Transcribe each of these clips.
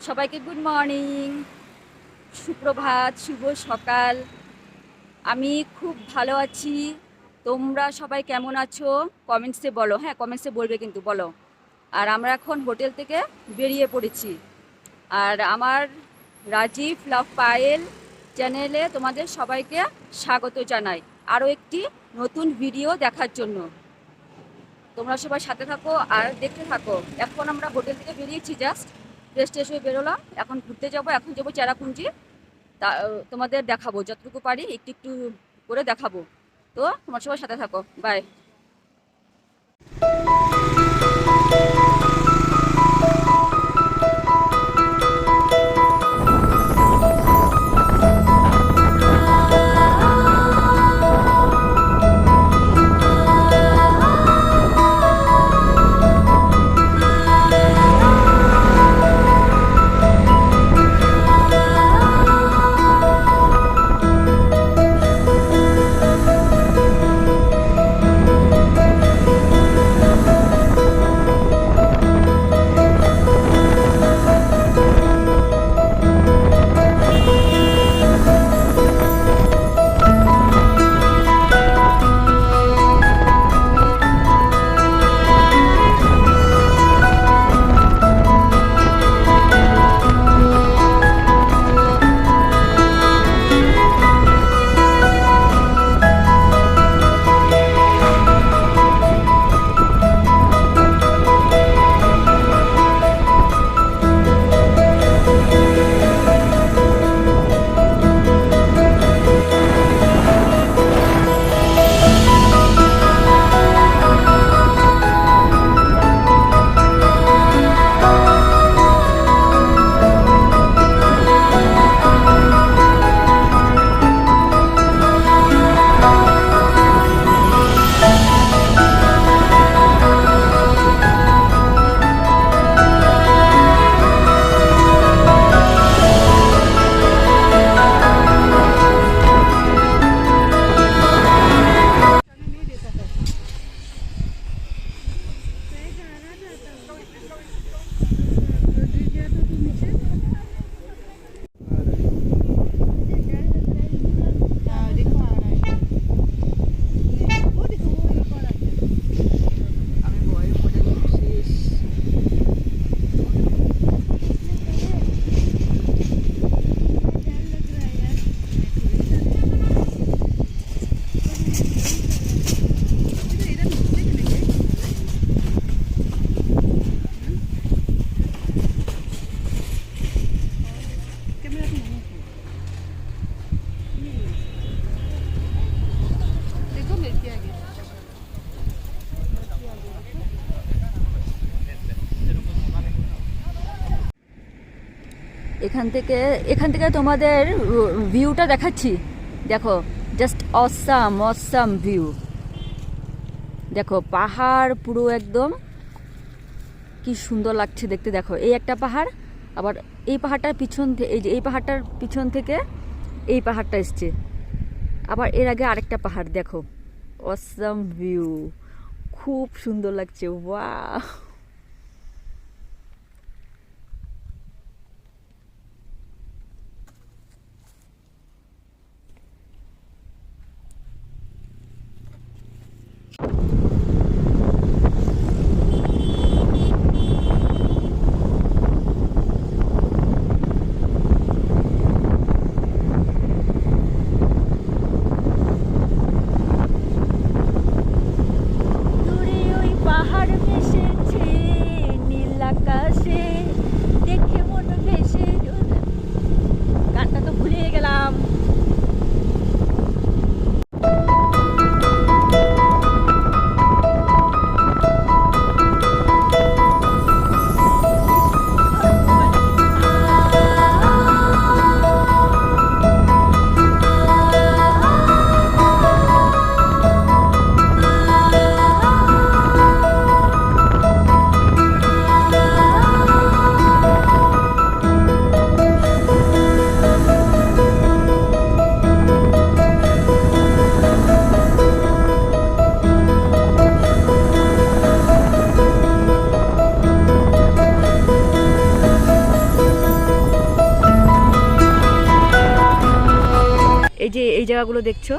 সবাইকে good morning, সুপ্রভাত, শুভ সকাল। আমি খুব ভালো আছি। তোমরা সবাই কেমন আছো কমেন্টসে বলো। হ্যাঁ, কমেন্টসে বলবে কিন্তু, বলো। আর আমরা এখন হোটেল থেকে বেরিয়ে পড়েছি। আর আমার রাজীব লাভ পায়েল চ্যানেলে তোমাদের সবাইকে স্বাগত জানাই আরও একটি নতুন ভিডিও দেখার জন্য। তোমরা সবাই সাথে থাকো আর দেখতে থাকো। এখন আমরা হোটেল থেকে বেরিয়েছি, জাস্ট ফ্রেশ ট্রেশ হয়ে বেরোলাম। এখন ঘুরতে যাব, এখন যাবো চেরাপুঞ্জি। তা তোমাদের দেখাবো যতটুকু পারি, একটু একটু করে দেখাবো। তো তোমার সবাই সাথে থাকো, বাই। এখান থেকে তোমাদের ভিউটা দেখাচ্ছি। দেখো, জাস্ট অসাম অসাম ভিউ। দেখো পাহাড় পুরো একদম কি সুন্দর লাগছে দেখতে। দেখো এই একটা পাহাড়, আবার এই পাহাড়টার পিছন থেকে, এই যে এই পাহাড়টার পিছন থেকে এই পাহাড়টা এসছে, আবার এর আগে আরেকটা পাহাড়। দেখো অসাম ভিউ, খুব সুন্দর লাগছে। ওয়াও। যে এই জায়গাগুলো দেখছো,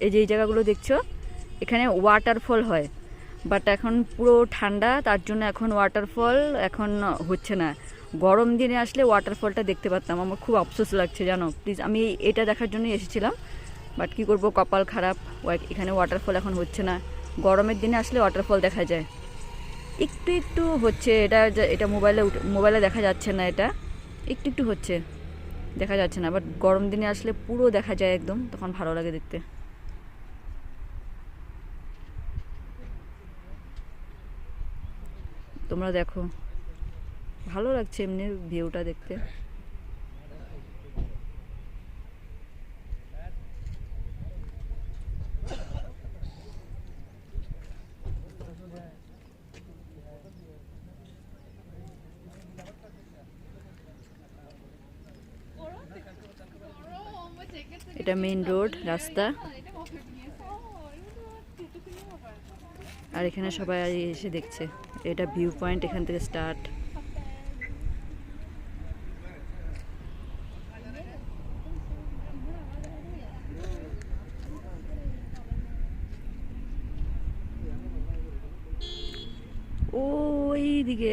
এই জায়গাগুলো দেখছো, এখানে ওয়াটারফল হয়, বাট এখন পুরো ঠান্ডা, তার জন্য এখন ওয়াটারফল এখন হচ্ছে না। গরম দিনে আসলে ওয়াটারফলটা দেখতে পারতাম, আমার খুব আফসোস লাগছে জানো। প্লিজ, আমি এটা দেখার জন্যই এসেছিলাম, বাট কী করবো, কপাল খারাপ, এখানে ওয়াটারফল এখন হচ্ছে না। গরমের দিনে আসলে ওয়াটারফল দেখা যায়, একটু একটু হচ্ছে, এটা মোবাইলে দেখা যাচ্ছে না, এটা একটু একটু হচ্ছে, দেখা যাচ্ছে না, বাট গরম দিনে আসলে পুরো দেখা যায় একদম, তখন ভালো লাগে দেখতে। তোমরা দেখো, ভালো লাগছে এমনি ভিউটা দেখতে। এটা মেইন রোড, রাস্তা, আর এখানে সবাই এসে দেখছে। এটা ভিউ পয়েন্ট, এখান থেকে স্টার্ট। ওই দিকে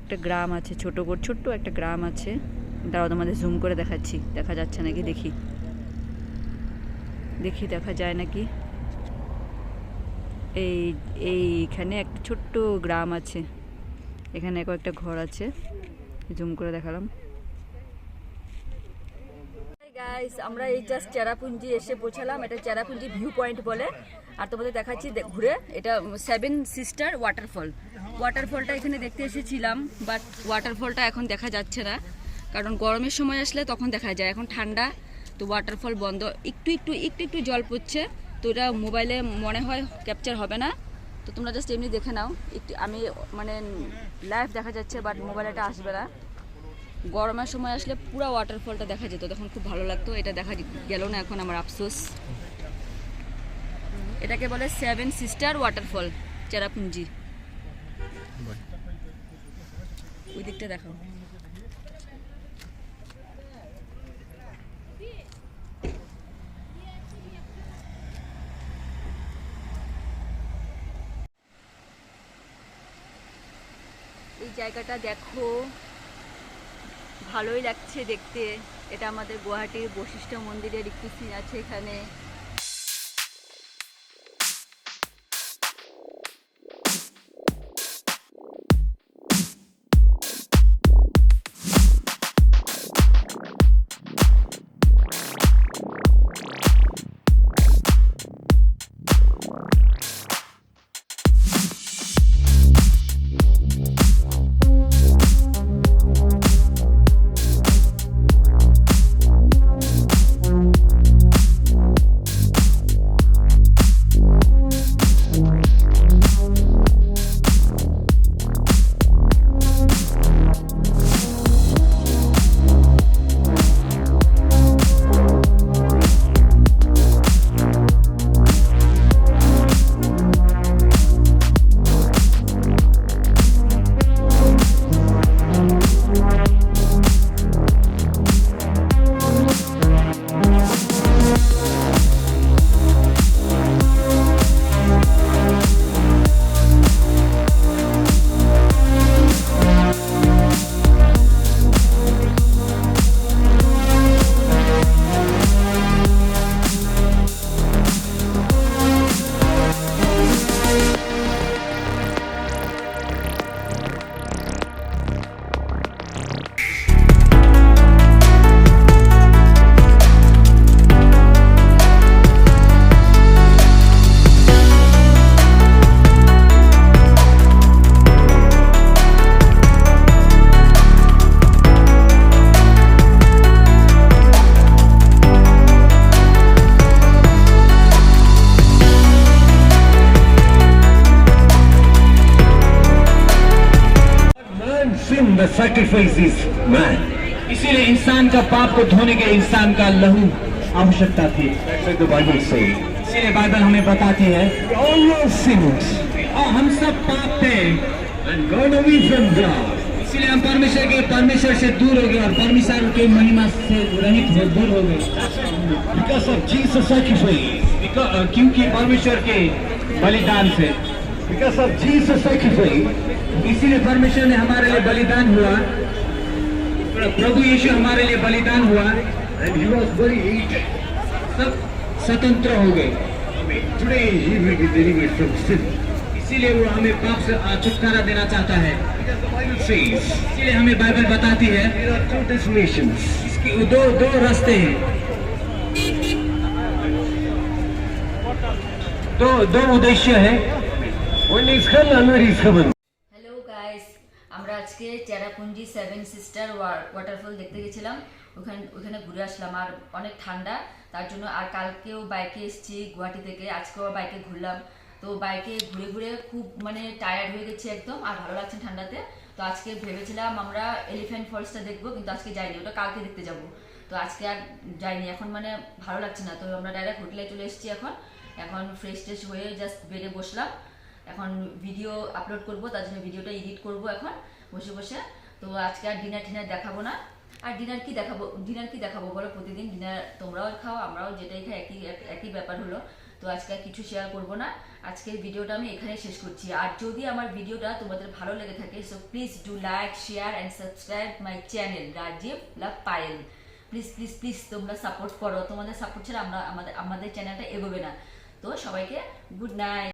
একটা গ্রাম আছে, ছোট্ট একটা গ্রাম আছে। দাঁড়াও তোমাদের জুম করে দেখাচ্ছি, দেখা যাচ্ছে নাকি দেখি, দেখা যায় নাকি। এইখানে একটা ছোট্ট গ্রাম আছে, এখানে কয়েকটা ঘর আছে, জুম করে দেখালাম। গাইস, আমরা এই জাস্ট চেরাপুঞ্জি এসে পৌঁছালাম, এটা চেরাপুঞ্জি ভিউ পয়েন্ট বলে। আর তোমাদের দেখাচ্ছি ঘুরে, এটা 7 সিস্টার ওয়াটারফলটা এখানে দেখতে এসেছিলাম, বাট ওয়াটারফলটা এখন দেখা যাচ্ছে না, কারণ গরমের সময় আসলে তখন দেখা যায়, এখন ঠান্ডা তো ওয়াটারফল বন্ধ। একটু জল পড়ছে, তো এটা মোবাইলে মনে হয় ক্যাপচার হবে না, তো তোমরা জাস্ট এমনি দেখে নাও। একটু আমি মানে লাইভ দেখা যাচ্ছে, বাট মোবাইলে এটা আসবে না। গরমের সময় আসলে পুরো ওয়াটারফলটা দেখা যেত, তখন খুব ভালো লাগতো। এটা দেখা গেল না এখন, আমার আফসোস। এটাকে বলে 7 সিস্টার ওয়াটারফল, চেরাপুঞ্জি। ওই দিকটা দেখো। এই জায়গাটা দেখো, ভালোই লাগছে দেখতে। এটা আমাদের গুয়াহাটির বশিষ্ঠ মন্দিরের একটি সিন আছে এখানে। The sacrifice is man. इसीलिए इंसान का पाप को धोने के इंसान का लहू आवश्यकता थी। That's what the Bible says. इसीलिए बाइबल हमें बताती है all your sins, और हम सब पाप थे and gone away from God. इसीलिए हम परमेश्वर से दूर हो गए और परमेश्वर के महिमा से रहित हो दूर हो गए बिकॉज ऑफ जीसस सैक्रिफाइस क्योंकि परमेश्वर के बलिदान से बिकॉज ऑफ जीसस सैक्रिफाइस इसीलिए परमेश्वर ने हमारे लिए बलिदान हुआ प्रभु यीशु हमारे लिए बलिदान हुआ and he was very hated सब स्वतंत्र हो गए today he will be delivered from sin इसीलिए वो हमें पाप से छुटकारा देना चाहता है इसीलिए हमें बाइबल बताती है इसके दो दो रास्ते हैं दो उद्देश्य है হ্যালো গাইস, আমরা আজকে চেরাপুঞ্জি 7 সিস্টার ওয়াটারফল দেখতে গেছিলাম। ওখানে ঘুরে আসলাম। আর অনেক ঠান্ডা, তার জন্য আর কালকেও বাইকে এসেছি গুয়াহাটি থেকে, আজকেও বাইকে ঘুরলাম। তো বাইকে ঘুরে ঘুরে খুব মানে টায়ার্ড হয়ে গেছি একদম, আর ভালো লাগছে ঠান্ডাতে। তো আজকে ভেবেছিলাম আমরা এলিফ্যান্ট ফলসটা দেখবো, কিন্তু আজকে যাইনি, ওটা কালকে দেখতে যাব। তো আজকে আর যাইনি, এখন মানে ভালো লাগছে না। তো আমরা ডাইরেক্ট হোটেলে চলে এসেছি। এখন ফ্রেশ ট্রেশ হয়ে জাস্ট বেডে বসলাম। এখন ভিডিও আপলোড করব, তার জন্য ভিডিওটা এডিট করব এখন বসে বসে। তো আজকে আর ডিনার দেখাবো না। আর ডিনার কি দেখাবো বলো? প্রতিদিন ডিনার তোমরাও খাও, আমরাও যেটাই খাই, একই ব্যাপার হলো। তো আজকে আর কিছু শেয়ার করব না। আজকের ভিডিওটা আমি এখানে শেষ করছি। আর যদি আমার ভিডিওটা তোমাদের ভালো লেগে থাকে, so please do like, share and subscribe my channel Rajib love Payel. Please please please তোমরা সাপোর্ট করো। তোমাদের সাপোর্ট ছাড়া আমাদের চ্যানেলটা এগোবে না। তো সবাইকে গুড নাইট।